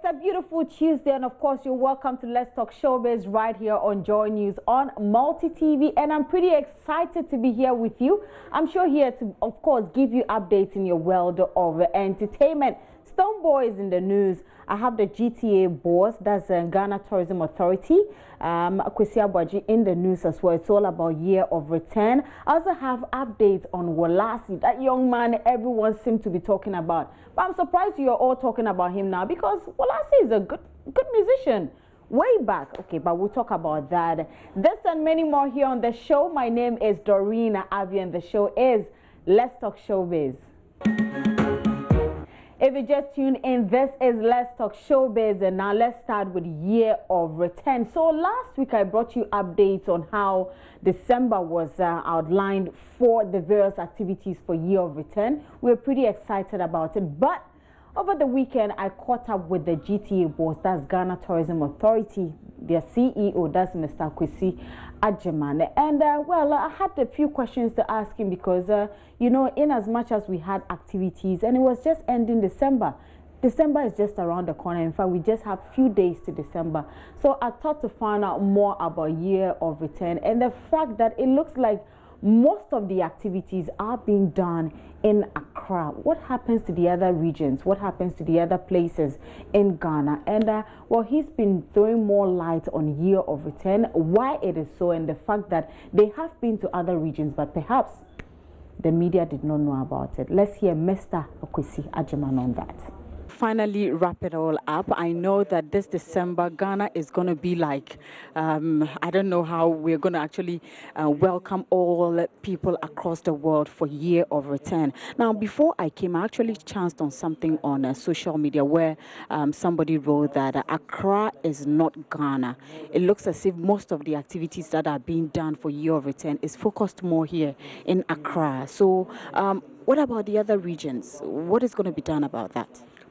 a beautiful Tuesday, and of course, you're welcome to Let's Talk Showbiz right here on Joy News on Multi TV. And I'm pretty excited to be here with you. I'm sure here to, of course, give you updates in your world of entertainment. Stonebwoy is in the news. I have the GTA boss, that's Ghana Tourism Authority, Kwesi Abuaji, in the news as well. It's all about year of return. I also have updates on Lassie, that young man everyone seems to be talking about. But I'm surprised you're all talking about him now because Lassie is a good musician. Way back. Okay, but we'll talk about that. This and many more here on the show. My name is Doreen Avio and the show is Let's Talk Showbiz. If you just tuned in, this is Let's Talk Showbiz, and now let's start with year of return. So last week I brought you updates on how December was outlined for the various activities for year of return. We're pretty excited about it, but over the weekend I caught up with the GTA boss, that's Ghana Tourism Authority, their CEO, that's Mr. Kwesi Agyemang. And well, I had a few questions to ask him because you know, in as much as we had activities and it was just ending December is just around the corner. In fact, we just have few days to December. So I thought to find out more about year of return and the fact that it looks like most of the activities are being done in Accra. What happens to the other regions? What happens to the other places in Ghana? And well, he's been throwing more light on year of return, why it is so, and the fact that they have been to other regions, but perhaps the media did not know about it. Let's hear Mr. Kwesi Agyemang on that. Finally wrap it all up. I know that this December Ghana is going to be like I don't know how we're going to actually welcome all people across the world for year of return. Now, before I came, I actually chanced on something on social media where somebody wrote that Accra is not Ghana. It looks as if most of the activities that are being done for year of return is focused more here in Accra. So what about the other regions? What is going to be done about that?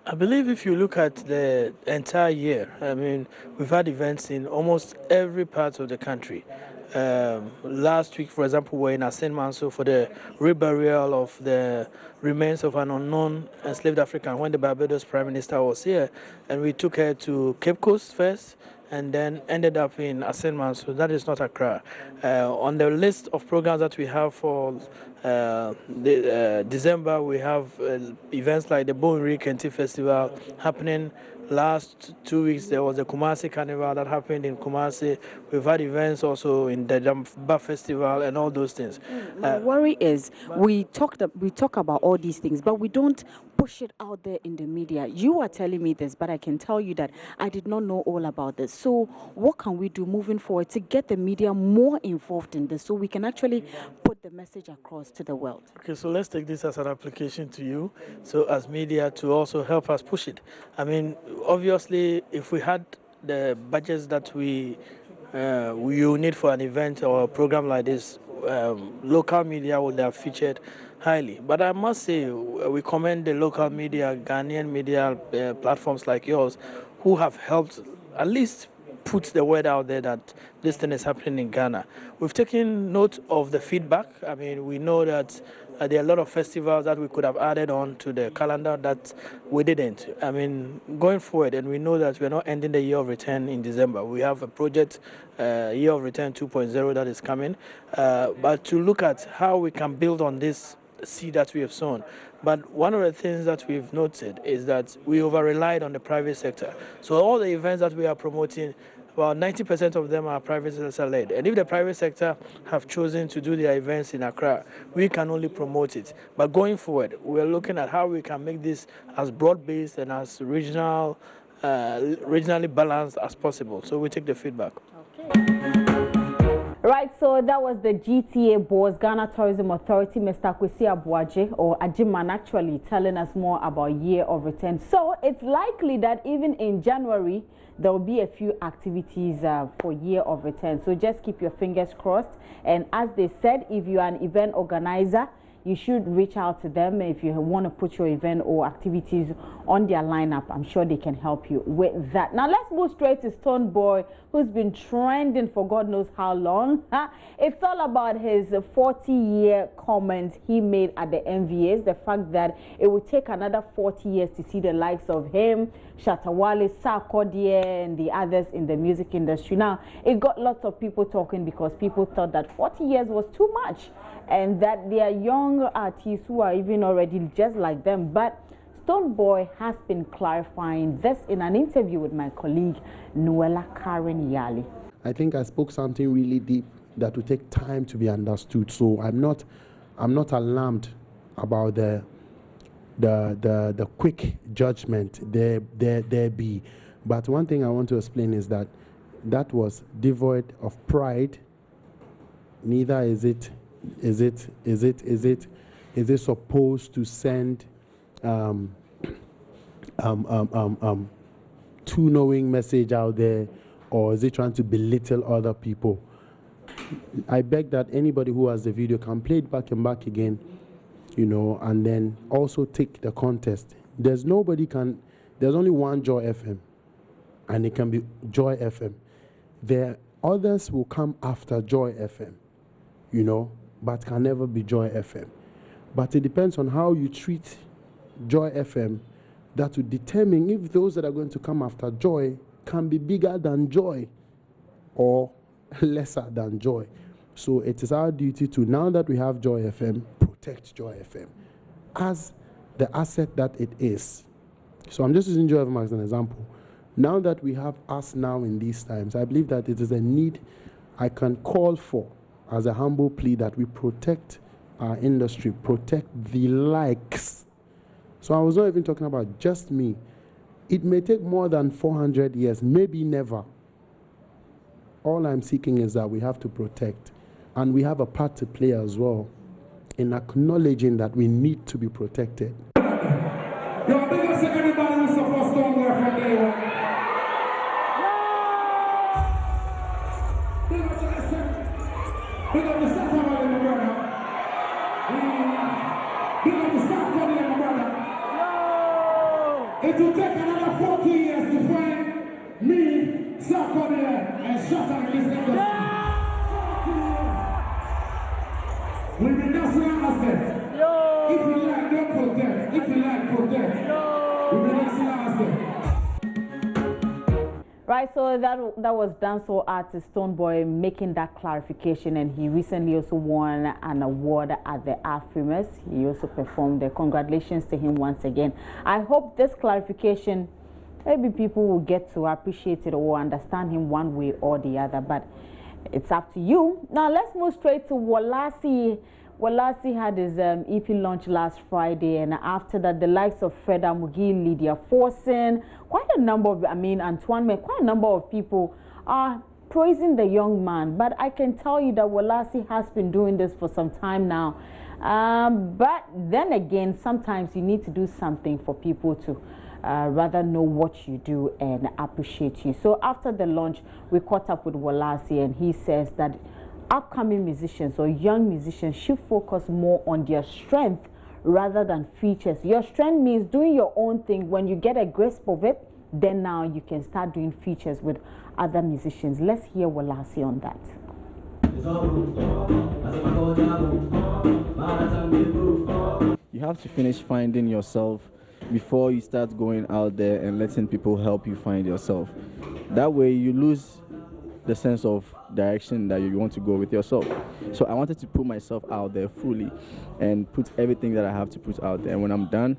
I believe if you look at the entire year, I mean, we've had events in almost every part of the country. Last week, for example, we were in Asenmanso for the reburial of the remains of an unknown enslaved African when the Barbados Prime Minister was here. And we took her to Cape Coast first and then ended up in Asenmanso. That is not Accra. On the list of programs that we have for December, we have events like the Bonri Kenti Festival happening. Last 2 weeks, there was the Kumasi Carnival that happened in Kumasi. We've had events also in the Jamba Festival and all those things. My worry is we talk about all these things, but we don't push it out there in the media. You are telling me this, but I can tell you that I did not know all about this. So what can we do moving forward to get the media more involved in this so we can actually put the message across to the world? Okay, so let's take this as an application to you, so as media, to also help us push it. I mean, obviously, if we had the budgets that we need for an event or a program like this, local media would have featured highly. But I must say, we commend the local media, Ghanaian media platforms like yours, who have helped at least put the word out there that this thing is happening in Ghana. We've taken note of the feedback. I mean, we know that there are a lot of festivals that we could have added on to the calendar that we didn't. I mean, going forward, and we know that we're not ending the year of return in December. We have a project, year of return 2.0, that is coming. But to look at how we can build on this seed that we have sown. But one of the things that we've noted is that we over-relied on the private sector. So all the events that we are promoting, about 90% of them are private sector led. And if the private sector have chosen to do their events in Accra, we can only promote it. But going forward, we're looking at how we can make this as broad-based and as regionally balanced as possible. So we take the feedback. Okay. Right, so that was the GTA boss, Ghana Tourism Authority, Mr. Kwesi Abuaji, or Agyemang, actually telling us more about year of return. So it's likely that even in January, there will be a few activities for year of return. So just keep your fingers crossed. And as they said, if you are an event organizer, you should reach out to them if you want to put your event or activities on their lineup. I'm sure they can help you with that. Now let's move straight to Stonebwoy, who's been trending for God knows how long. It's all about his 40-year comment he made at the MVAs, the fact that it would take another 40 years to see the likes of him Shatawale, Sarkodie, and the others in the music industry. Now, it got lots of people talking because people thought that 40 years was too much and that there are young artists who are even already just like them. But Stonebwoy has been clarifying this in an interview with my colleague Noella Karen Yali. I think I spoke something really deep that will take time to be understood. So I'm not alarmed about the quick judgment there be. But one thing I want to explain is that was devoid of pride. Neither is it supposed to send too knowing message out there, or is it trying to belittle other people? I beg that anybody who has the video can play it back and back again, you know, and then also take the contest. There's only one Joy FM, and it can be Joy FM. There others will come after Joy FM, you know, but can never be Joy FM. But it depends on how you treat Joy FM that will determine if those that are going to come after Joy can be bigger than Joy or lesser than Joy. So it is our duty to, now that we have Joy FM, protect Joy FM as the asset that it is. So I'm just using Joy FM as an example. Now that we have us now in these times, I believe that it is a need I can call for as a humble plea that we protect our industry, protect the likes. So I was not even talking about just me. It may take more than 400 years, maybe never. All I'm seeking is that we have to protect, and we have a part to play as well in acknowledging that we need to be protected. Yo, big up to everybody who supports Stonebwoy from day one. Big up to the second one, my brother. Big up the Sarkodie, my brother. It will take another 40 years to find me, Sarkodie, and Shatta in this industry. We'll be national assets. If you like, don't protect. If you like, protect. We'll be national assets. Right, so that was dancehall artist Stonebwoy making that clarification, and he recently also won an award at the Afrimas. He also performed there. Congratulations to him once again. I hope this clarification, maybe people will get to appreciate it or understand him one way or the other, but it's up to you. Now let's move straight to Lassie. Lassie had his EP launch last Friday, and after that, the likes of Fred Amugi, Lydia Forsen, quite a number of, Antoine, quite a number of people are praising the young man. But I can tell you that Lassie has been doing this for some time now. But then again, sometimes you need to do something for people to rather know what you do and appreciate you. So after the launch, we caught up with Lassie, and he says that upcoming musicians or young musicians should focus more on their strength rather than features. Your strength means doing your own thing. When you get a grasp of it, then now you can start doing features with other musicians. Let's hear Lassie on that. You have to finish finding yourself before you start going out there and letting people help you find yourself. That way you lose the sense of direction that you want to go with yourself. So I wanted to put myself out there fully and put everything that I have to put out there. And when I'm done,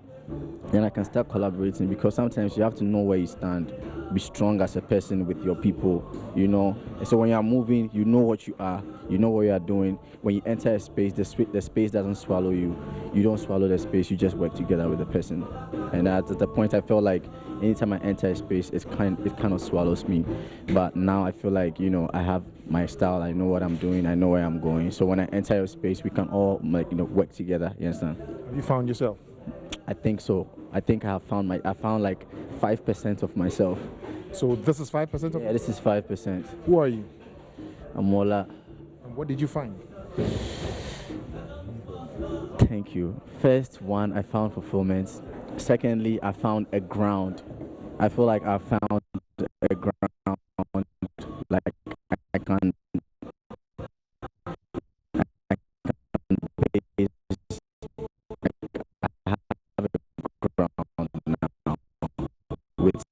then I can start collaborating, because sometimes you have to know where you stand, be strong as a person with your people, you know. And so when you are moving, you know what you are, you know what you are doing. When you enter a space, the space doesn't swallow you. You don't swallow the space, you just work together with the person. And at the point, I felt like anytime I enter a space, it kind of swallows me. But now I feel like, you know, I have my style, I know what I'm doing, I know where I'm going. So when I enter a space, we can all, like, you know, work together. You understand? Have you found yourself? I think so. I think I found like 5% of myself. So this is 5% of? Yeah, this is 5%. Who are you? I'm Mola. And what did you find? Thank you. First one, I found fulfillment. Secondly, I found a ground. I feel like I found a ground, like I can base, I have a ground now with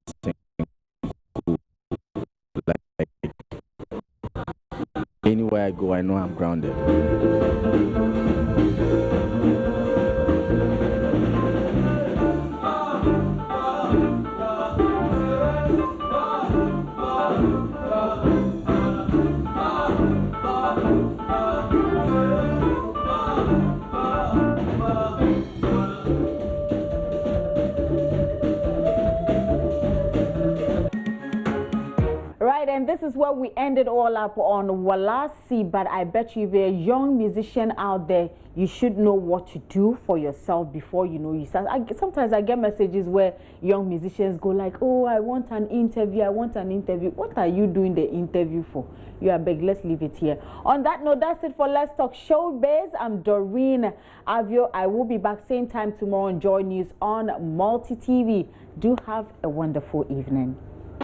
anywhere I go, I know I'm grounded. Right, and this is where we ended all up on Lassie, but I bet you if you're a young musician out there, you should know what to do for yourself before you start. Sometimes I get messages where young musicians go like, oh, I want an interview. What are you doing the interview for? You are beg, let's leave it here. On that note, that's it for Let's Talk Showbiz. I'm Doreen Avio. I will be back same time tomorrow on Joy News on Multi TV. Do have a wonderful evening.